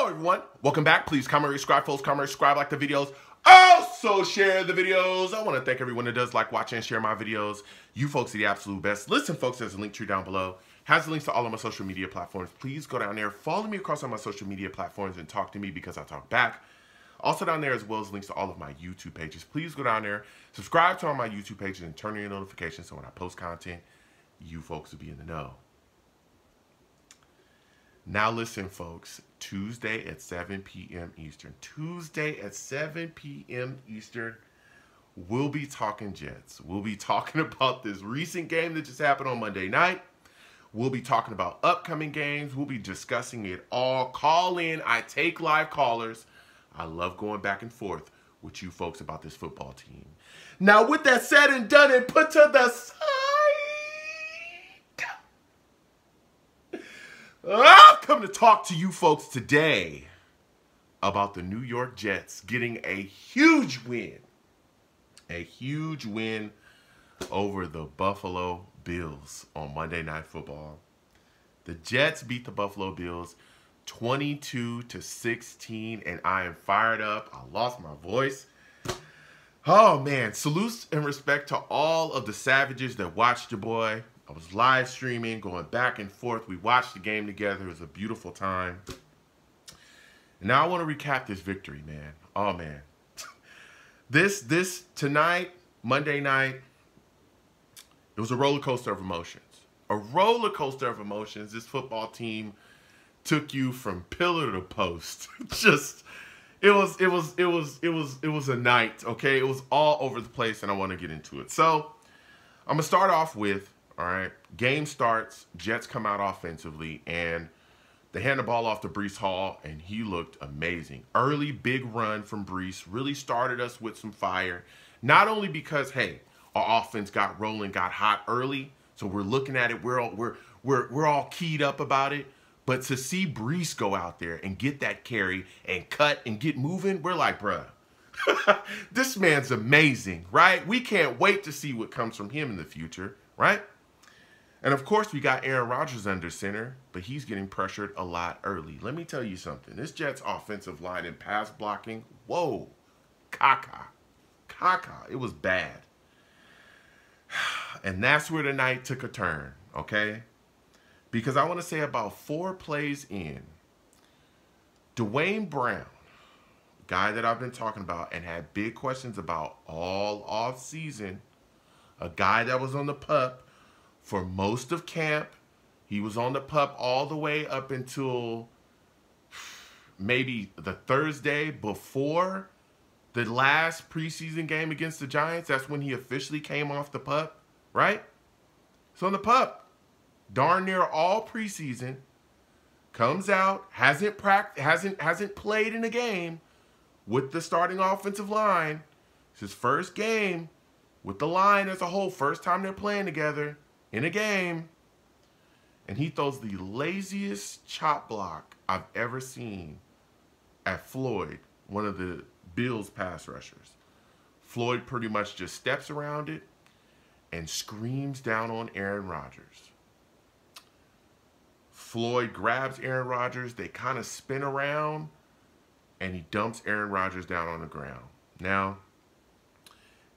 everyone. Welcome back. Please comment, subscribe, folks. Comment, subscribe, like the videos. Also share the videos. I want to thank everyone that does like, watch, and share my videos. You folks are the absolute best. Listen, folks, there's a link tree down below. Has the links to all of my social media platforms. Please go down there, follow me across all my social media platforms, and talk to me because I talk back. Also down there as well as links to all of my YouTube pages. Please go down there, subscribe to all my YouTube pages, and turn on your notifications so when I post content, you folks will be in the know. Now listen, folks, Tuesday at 7 p.m. Eastern. Tuesday at 7 p.m. Eastern, we'll be talking Jets. We'll be talking about this recent game that just happened on Monday night. We'll be talking about upcoming games. We'll be discussing it all. Call in. I take live callers. I love going back and forth with you folks about this football team. Now, with that said and done and put to the side, I've come to talk to you folks today about the New York Jets getting a huge win. A huge win over the Buffalo Bills on Monday Night Football. The Jets beat the Buffalo Bills 22-16, and I am fired up. I lost my voice. Oh, man. Salutes and respect to all of the savages that watched your boy. I was live streaming, going back and forth. We watched the game together. It was a beautiful time. And now I want to recap this victory, man. Oh, man. This tonight, Monday night, it was a roller coaster of emotions. A roller coaster of emotions. This football team took you from pillar to post. It was a night, okay? It was all over the place, and I want to get into it. So I'm gonna start off with, all right, game starts, Jets come out offensively, and they hand the ball off to Breece Hall, and he looked amazing. Early big run from Breece really started us with some fire. Not only because, hey, our offense got rolling, got hot early, so we're looking at it, we're all keyed up about it. But to see Breece go out there and get that carry and cut and get moving, we're like, bruh, this man's amazing, right? We can't wait to see what comes from him in the future, right? And of course, we got Aaron Rodgers under center, but he's getting pressured a lot early. Let me tell you something. This Jets offensive line and pass blocking, whoa, caca. It was bad. And that's where the night took a turn, okay? Because I want to say about 4 plays in, Dwayne Brown, guy that I've been talking about and had big questions about all off season, a guy that was on the PUP for most of camp. He was on the PUP all the way up until maybe the Thursday before the last preseason game against the Giants. That's when he officially came off the PUP, right? So on the PUP, darn near all preseason, comes out, hasn't played in a game with the starting offensive line. It's his first game with the line as a whole, first time they're playing together in a game. And he throws the laziest chop block I've ever seen at Floyd, one of the Bills pass rushers. Floyd pretty much just steps around it and screams down on Aaron Rodgers. Floyd grabs Aaron Rodgers. They kind of spin around, and he dumps Aaron Rodgers down on the ground. Now,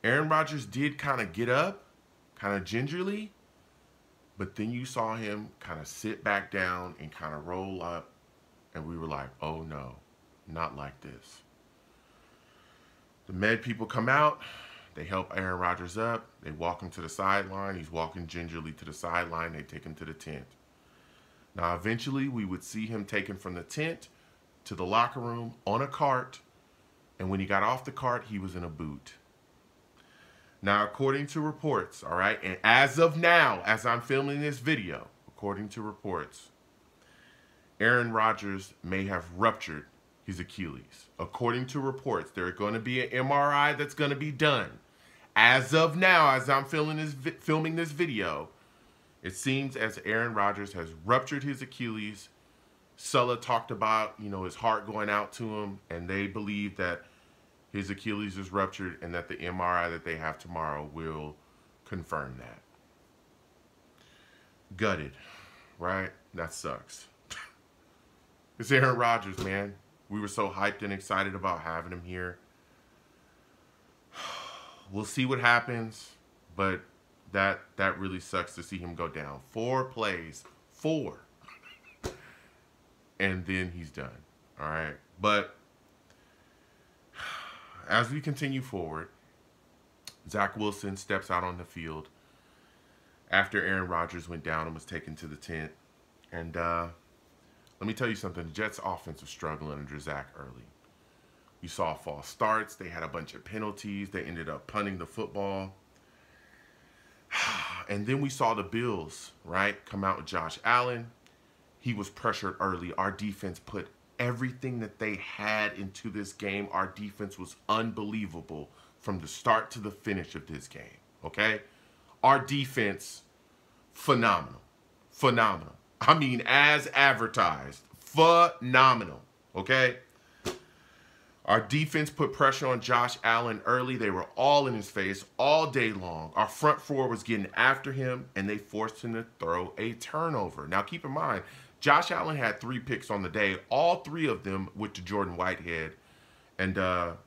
Aaron Rodgers did kind of get up, kind of gingerly, but then you saw him kind of sit back down and kind of roll up, and we were like, oh no, not like this. The med people come out. They help Aaron Rodgers up. They walk him to the sideline. He's walking gingerly to the sideline. They take him to the tent. Now, eventually, we would see him taken from the tent to the locker room on a cart, and when he got off the cart, he was in a boot. Now, according to reports, all right, and as of now, as I'm filming this video, according to reports, Aaron Rodgers may have ruptured his Achilles. According to reports, there's going to be an MRI that's going to be done. As of now, as I'm filming this video, it seems as Aaron Rodgers has ruptured his Achilles. Sulla talked about, his heart going out to him, and they believe that his Achilles is ruptured and that the MRI that they have tomorrow will confirm that. Gutted, right? That sucks. It's Aaron Rodgers, man. We were so hyped and excited about having him here. We'll see what happens, but that really sucks to see him go down. 4 plays, 4, and then he's done. All right, but as we continue forward, Zach Wilson steps out on the field after Aaron Rodgers went down and was taken to the tent. And let me tell you something. The Jets' offense was struggling under Zach early. You saw false starts. They had a bunch of penalties. They ended up punting the football. And then we saw the Bills, right, come out with Josh Allen. He was pressured early. Our defense put everything that they had into this game. Our defense was unbelievable from the start to the finish of this game, okay? Our defense, phenomenal. Phenomenal. I mean, as advertised, phenomenal, okay? Our defense put pressure on Josh Allen early. They were all in his face all day long. Our front four was getting after him, and they forced him to throw a turnover. Now, keep in mind, Josh Allen had 3 picks on the day. All 3 of them went to Jordan Whitehead. And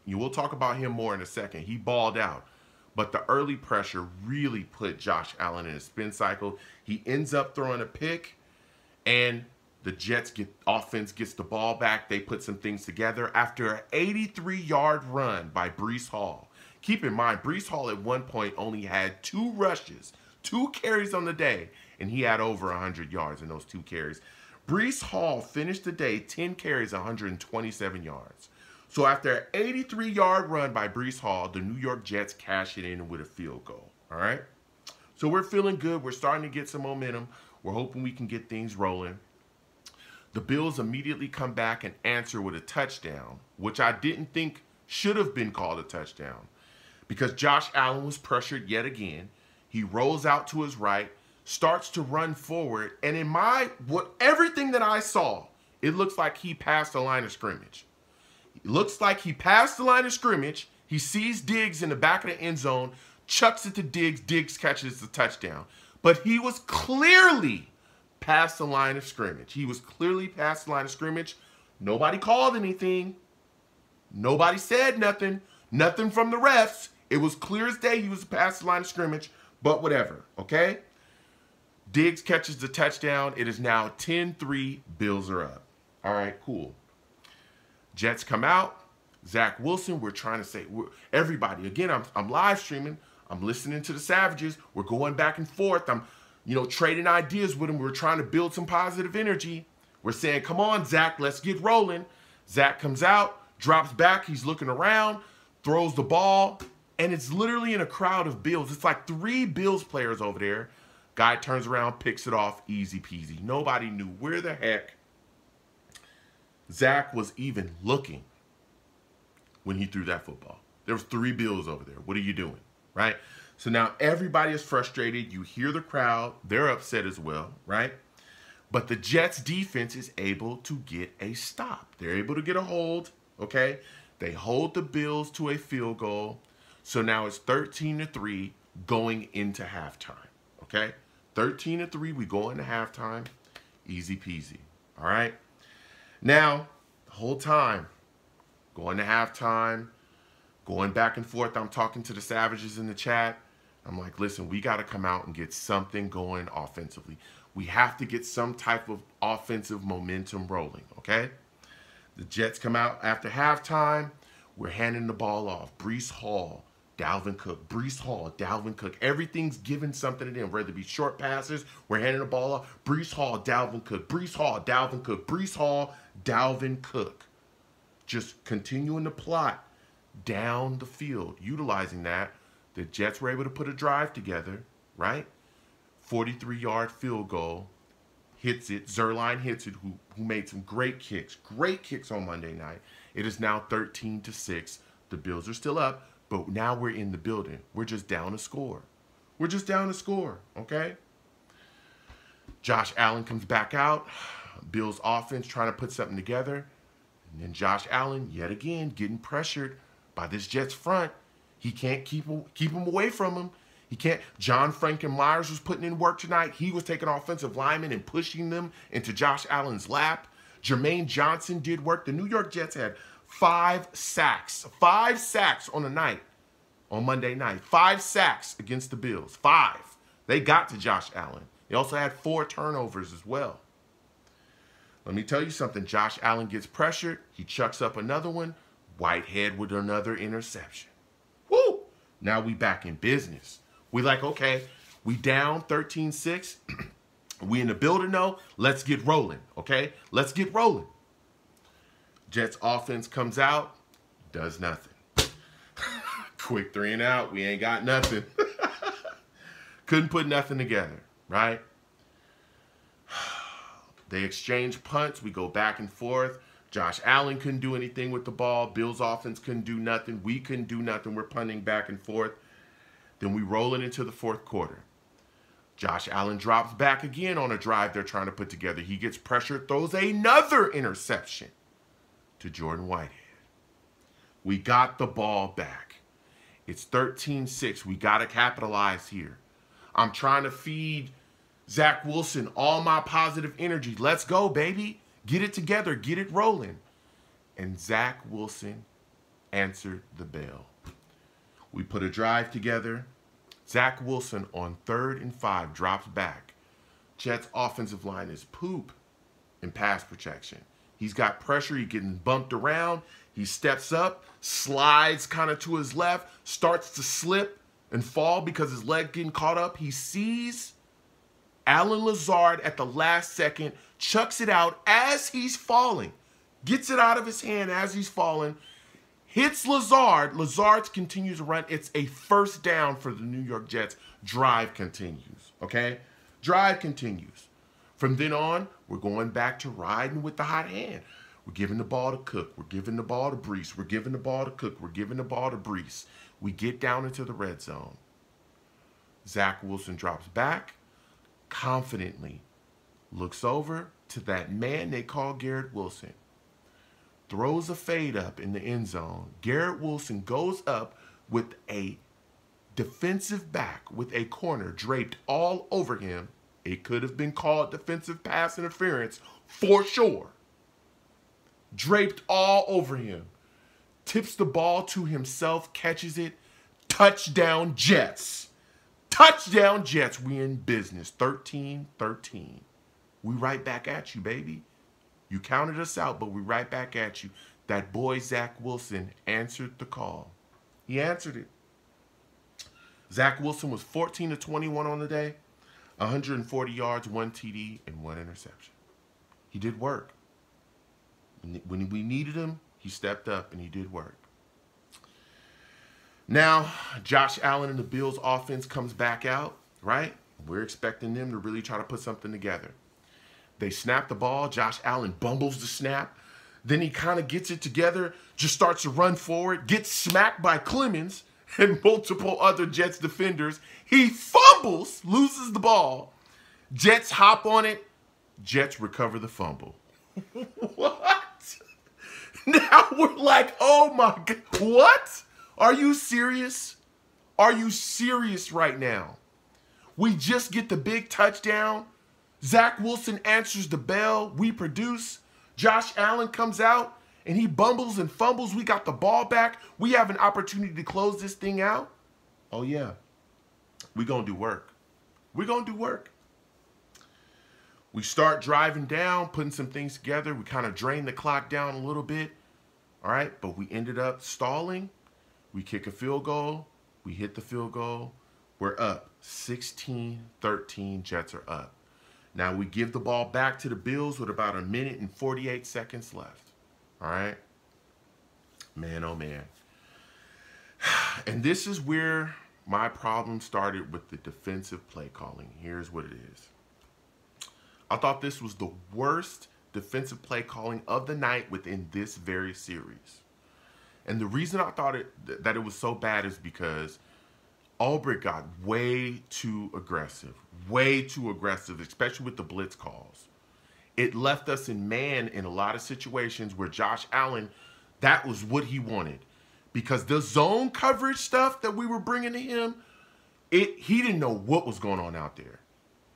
you will talk about him more in a second. He balled out. But the early pressure really put Josh Allen in a spin cycle. He ends up throwing a pick, and the Jets offense gets the ball back. They put some things together after an 83-yard run by Breece Hall. Keep in mind, Breece Hall at one point only had 2 rushes, 2 carries on the day, and he had over 100 yards in those 2 carries. Breece Hall finished the day 10 carries, 127 yards. So after an 83-yard run by Breece Hall, the New York Jets cash it in with a field goal, all right? So we're feeling good. We're starting to get some momentum. We're hoping we can get things rolling. The Bills immediately come back and answer with a touchdown, which I didn't think should have been called a touchdown because Josh Allen was pressured yet again. He rolls out to his right, starts to run forward, and in everything that I saw, it looks like he passed the line of scrimmage. It looks like he passed the line of scrimmage. He sees Diggs in the back of the end zone, chucks it to Diggs. Diggs catches the touchdown. But he was clearly past the line of scrimmage. He was clearly past the line of scrimmage. Nobody called anything. Nobody said nothing. Nothing from the refs. It was clear as day he was past the line of scrimmage, but whatever, okay? Diggs catches the touchdown. It is now 10-3. Bills are up. All right, cool. Jets come out. Zach Wilson, we're trying to say, everybody, again, I'm live streaming. I'm listening to the Savages. We're going back and forth. I'm, trading ideas with them. We're trying to build some positive energy. We're saying, come on, Zach, let's get rolling. Zach comes out, drops back. He's looking around, throws the ball, and it's literally in a crowd of Bills. It's like 3 Bills players over there. Guy turns around, picks it off, easy peasy. Nobody knew where the heck Zach was even looking when he threw that football. There was 3 Bills over there. What are you doing, right? So now everybody is frustrated. You hear the crowd. They're upset as well, right? But the Jets defense is able to get a stop. They're able to get a hold, okay? They hold the Bills to a field goal. So now it's 13-3 going into halftime, okay? 13-3, we go into halftime. Easy peasy, all right? Now, the whole time, going to halftime, going back and forth, I'm talking to the Savages in the chat. I'm like, listen, we got to come out and get something going offensively. We have to get some type of offensive momentum rolling, okay? The Jets come out after halftime. We're handing the ball off. Breece Hall, Dalvin Cook. Breece Hall, Dalvin Cook. Everything's giving something to them, whether it be short passes. We're handing the ball off. Breece Hall, Dalvin Cook. Breece Hall, Dalvin Cook. Breece Hall, Dalvin Cook. Just continuing the plot down the field. Utilizing that, the Jets were able to put a drive together, right? 43-yard field goal. Hits it. Zuerlein hits it, who made some great kicks. Great kicks on Monday night. It is now 13-6. The Bills are still up, but now we're in the building. We're just down a score. We're just down a score, okay? Josh Allen comes back out. Bills offense trying to put something together. And then Josh Allen, yet again, getting pressured by this Jets front. He can't keep him away from him. He can't. John Franklin Myers was putting in work tonight. He was taking offensive linemen and pushing them into Josh Allen's lap. Jermaine Johnson did work. The New York Jets had 5 sacks. 5 sacks on the night, on Monday night. 5 sacks against the Bills. 5. They got to Josh Allen. They also had 4 turnovers as well. Let me tell you something. Josh Allen gets pressured. He chucks up another one. Whitehead with another interception. Woo! Now we back in business. We like, okay, we down 13-6. We in the building though. Let's get rolling, okay? Let's get rolling. Jets offense comes out, does nothing. Quick 3 and out. We ain't got nothing. Couldn't put nothing together, right? They exchange punts. We go back and forth. Josh Allen couldn't do anything with the ball. Bills offense couldn't do nothing. We couldn't do nothing. We're punting back and forth. Then we roll it into the 4th quarter. Josh Allen drops back again on a drive they're trying to put together. He gets pressured, throws another interception to Jordan Whitehead. We got the ball back. It's 13-6. We got to capitalize here. I'm trying to feed Zach Wilson all my positive energy. Let's go, baby. Get it together. Get it rolling. And Zach Wilson answered the bell. We put a drive together. Zach Wilson on 3rd and 5 drops back. Jets offensive line is poop in pass protection. He's got pressure. He's getting bumped around. He steps up, slides kind of to his left, starts to slip and fall because his leg getting caught up. He sees Allen Lazard at the last second, chucks it out as he's falling, gets it out of his hand as he's falling, hits Lazard. Lazard continues to run. It's a 1st down for the New York Jets. Drive continues, okay? Drive continues. From then on, we're going back to riding with the hot hand. We're giving the ball to Cook. We're giving the ball to Breece. We're giving the ball to Cook. We're giving the ball to Breece. We get down into the red zone. Zach Wilson drops back, confidently looks over to that man they call Garrett Wilson. Throws a fade up in the end zone. Garrett Wilson goes up with a defensive back with a corner draped all over him. It could have been called defensive pass interference for sure. Draped all over him. Tips the ball to himself, catches it. Touchdown Jets. Touchdown Jets. We in business. 13-13. We right back at you, baby. You counted us out, but we right back at you. That boy Zach Wilson answered the call. He answered it. Zach Wilson was 14-21 on the day, 140 yards, 1 TD, and 1 interception. He did work. When we needed him, he stepped up and he did work. Now, Josh Allen and the Bills offense comes back out, right? We're expecting them to really try to put something together. They snap the ball. Josh Allen bumbles the snap. Then he kind of gets it together, just starts to run forward, gets smacked by Clemens and multiple other Jets defenders. He fumbles, loses the ball. Jets hop on it. Jets recover the fumble. What? Now we're like, oh my God, what? Are you serious? Are you serious right now? We just get the big touchdown. Zach Wilson answers the bell. We produce. Josh Allen comes out and he bumbles and fumbles. We got the ball back. We have an opportunity to close this thing out. Oh yeah, we're going to do work. We're going to do work. We start driving down, putting some things together. We kind of drain the clock down a little bit. All right, but we ended up stalling. We kick a field goal. We hit the field goal. We're up 16-13. Jets are up. Now we give the ball back to the Bills with about 1 minute and 48 seconds left. All right. Man, oh man. And this is where my problem started with the defensive play calling. Here's what it is. I thought this was the worst defensive play calling of the night within this very series. And the reason I thought that it was so bad is because Ulbrich got way too aggressive, especially with the blitz calls. It left us in man in a lot of situations where Josh Allen, that was what he wanted. Because the zone coverage stuff that we were bringing to him, he didn't know what was going on out there.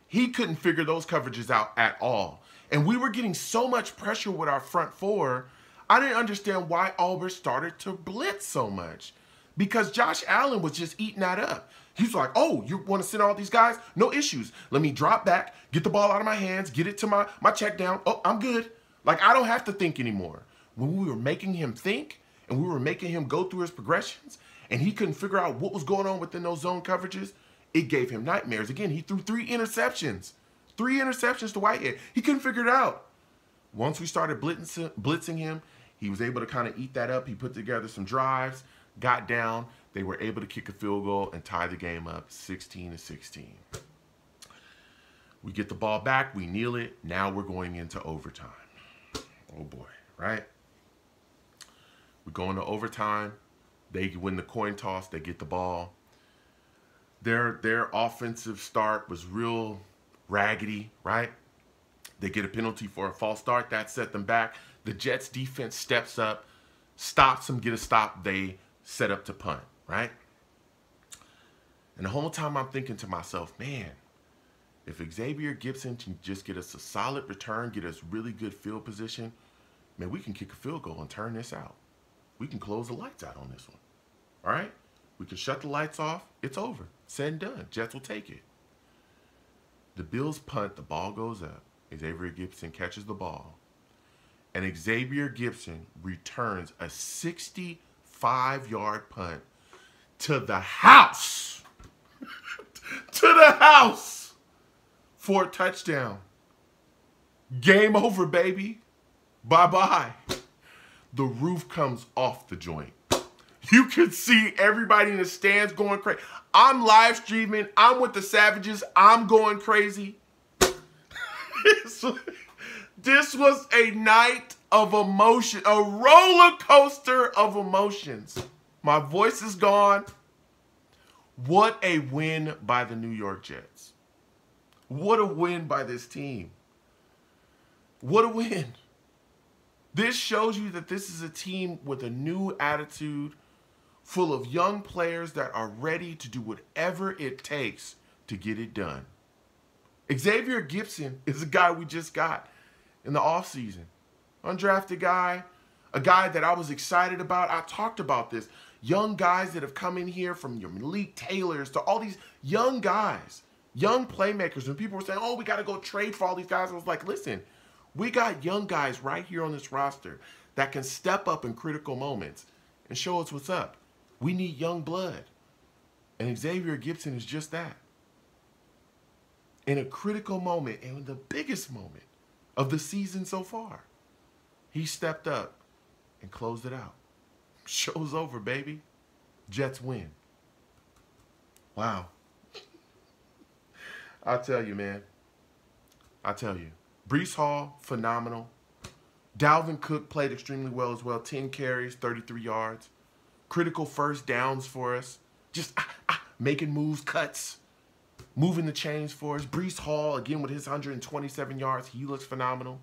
He couldn't figure those coverages out at all. And we were getting so much pressure with our front four, I didn't understand why Auburn started to blitz so much. Because Josh Allen was just eating that up. He's like, oh, you want to send all these guys? No issues. Let me drop back, get the ball out of my hands, get it to my check down. Oh, I'm good. Like, I don't have to think anymore. When we were making him think and we were making him go through his progressions and he couldn't figure out what was going on within those zone coverages, it gave him nightmares. Again, he threw 3 interceptions. 3 interceptions to Whitehead. He couldn't figure it out. Once we started blitzing him, he was able to kind of eat that up. He put together some drives, got down. They were able to kick a field goal and tie the game up 16-16. We get the ball back. We kneel it. Now we're going into overtime. Oh, boy, right? We go into overtime. They win the coin toss. They get the ball. Their offensive start was real raggedy, right? They get a penalty for a false start. That set them back. The Jets defense steps up, stops them, get a stop. They set up to punt, right? And the whole time I'm thinking to myself, man, if Xavier Gipson can just get us a solid return, get us really good field position, man, we can kick a field goal and turn this out. We can close the lights out on this one, all right? We can shut the lights off. It's over. Said and done. Jets will take it. The Bills punt. The ball goes up. Xavier Gipson catches the ball. And Xavier Gipson returns a 65-yard punt to the house. To the house for a touchdown. Game over, baby. Bye-bye. The roof comes off the joint. You could see everybody in the stands going crazy. I'm live streaming. I'm with the Savages. I'm going crazy. This was a night of emotion, a roller coaster of emotions. My voice is gone. What a win by the New York Jets. What a win by this team. What a win. This shows you that this is a team with a new attitude, full of young players that are ready to do whatever it takes to get it done. Xavier Gipson is a guy we just got in the offseason. Undrafted guy, a guy that I was excited about. I talked about this. Young guys that have come in here, from your Malik Taylors to all these young guys, young playmakers. When people were saying, oh, we got to go trade for all these guys, I was like, listen, we got young guys right here on this roster that can step up in critical moments and show us what's up. We need young blood. And Xavier Gipson is just that. In a critical moment, and the biggest moment of the season so far, he stepped up and closed it out. Show's over, baby. Jets win. Wow. I'll tell you, man. I'll tell you. Breece Hall, phenomenal. Dalvin Cook played extremely well as well. 10 carries, 33 yards. Critical first downs for us. Just making moves, cuts, moving the chains for us. Breece Hall, again, with his 127 yards. He looks phenomenal.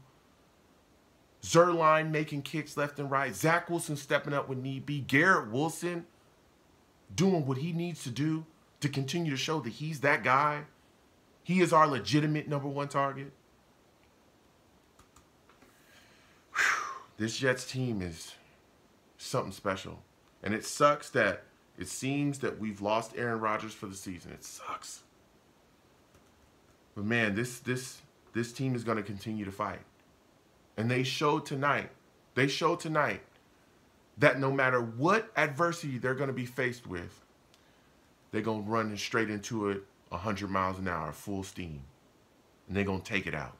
Zuerlein making kicks left and right. Zach Wilson stepping up when need be. Garrett Wilson doing what he needs to do to continue to show that he's that guy. He is our legitimate #1 target. This Jets team is something special. And it sucks that it seems that we've lost Aaron Rodgers for the season. It sucks. But man, this team is going to continue to fight. And they showed tonight that no matter what adversity they're going to be faced with, they're going to run straight into it 100 miles an hour, full steam. And they're going to take it out.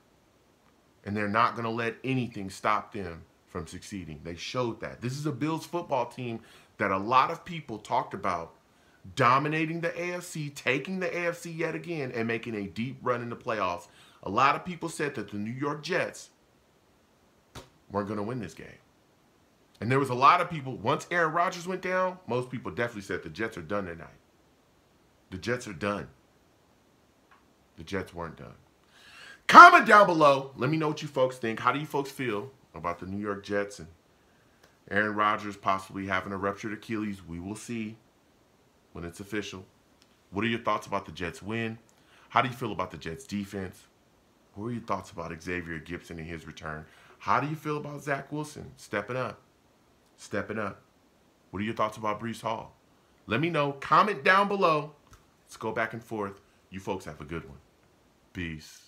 And they're not going to let anything stop them from succeeding. They showed that. This is a Bills football team that a lot of people talked about dominating the AFC, taking the AFC yet again, and making a deep run in the playoffs. A lot of people said that the New York Jets weren't going to win this game. And there was a lot of people, once Aaron Rodgers went down, most people definitely said the Jets are done tonight. The Jets are done. The Jets weren't done. Comment down below. Let me know what you folks think. How do you folks feel about the New York Jets and Aaron Rodgers possibly having a ruptured Achilles? We will see when it's official. What are your thoughts about the Jets win? How do you feel about the Jets defense? What are your thoughts about Xavier Gipson and his return? How do you feel about Zach Wilson stepping up? Stepping up. What are your thoughts about Breece Hall? Let me know. Comment down below. Let's go back and forth. You folks have a good one. Peace.